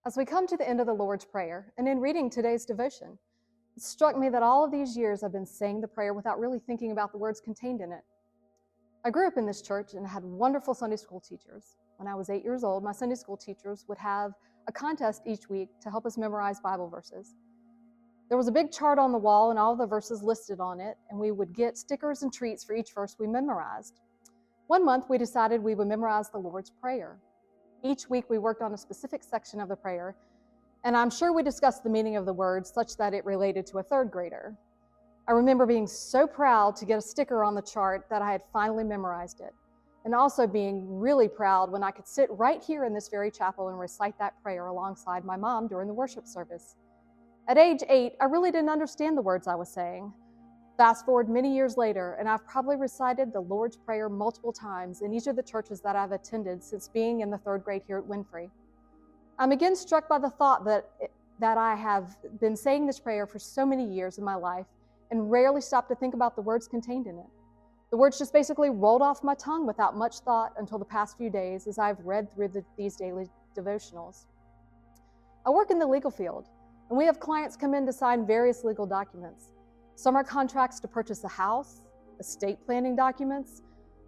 As we come to the end of the Lord's Prayer, and in reading today's devotion, it struck me that all of these years I've been saying the prayer without really thinking about the words contained in it. I grew up in this church and had wonderful Sunday school teachers. When I was 8 years old, my Sunday school teachers would have a contest each week to help us memorize Bible verses. There was a big chart on the wall and all the verses listed on it, and we would get stickers and treats for each verse we memorized. One month, we decided we would memorize the Lord's Prayer. Each week, we worked on a specific section of the prayer, and I'm sure we discussed the meaning of the words such that it related to a third grader. I remember being so proud to get a sticker on the chart that I had finally memorized it, and also being really proud when I could sit right here in this very chapel and recite that prayer alongside my mom during the worship service. At age 8, I really didn't understand the words I was saying. Fast forward many years later, and I've probably recited the Lord's Prayer multiple times in each of the churches that I've attended since being in the third grade here at Winfree. I'm again struck by the thought that I have been saying this prayer for so many years in my life and rarely stopped to think about the words contained in it. The words just basically rolled off my tongue without much thought until the past few days as I've read through these daily devotionals. I work in the legal field, and we have clients come in to sign various legal documents. Some are contracts to purchase a house, estate planning documents,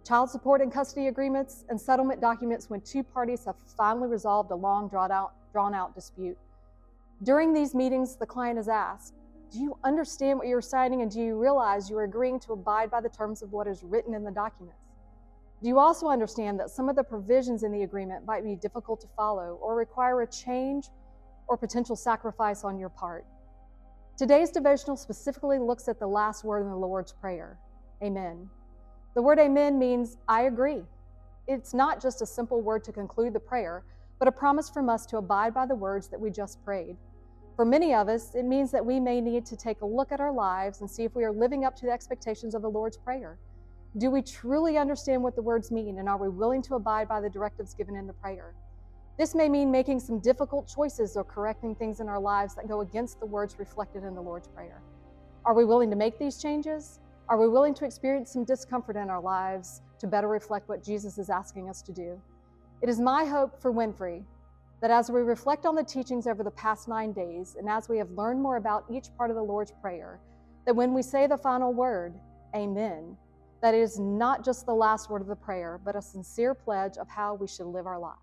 child support and custody agreements, and settlement documents when two parties have finally resolved a long drawn-out dispute. During these meetings, the client is asked, "Do you understand what you're signing, and do you realize you are agreeing to abide by the terms of what is written in the documents? Do you also understand that some of the provisions in the agreement might be difficult to follow or require a change or potential sacrifice on your part?" Today's devotional specifically looks at the last word in the Lord's Prayer, Amen. The word Amen means I agree. It's not just a simple word to conclude the prayer, but a promise from us to abide by the words that we just prayed. For many of us, it means that we may need to take a look at our lives and see if we are living up to the expectations of the Lord's Prayer. Do we truly understand what the words mean, and are we willing to abide by the directives given in the prayer? This may mean making some difficult choices or correcting things in our lives that go against the words reflected in the Lord's Prayer. Are we willing to make these changes? Are we willing to experience some discomfort in our lives to better reflect what Jesus is asking us to do? It is my hope for Winfree that as we reflect on the teachings over the past 9 days, and as we have learned more about each part of the Lord's Prayer, that when we say the final word, Amen, that it is not just the last word of the prayer, but a sincere pledge of how we should live our lives.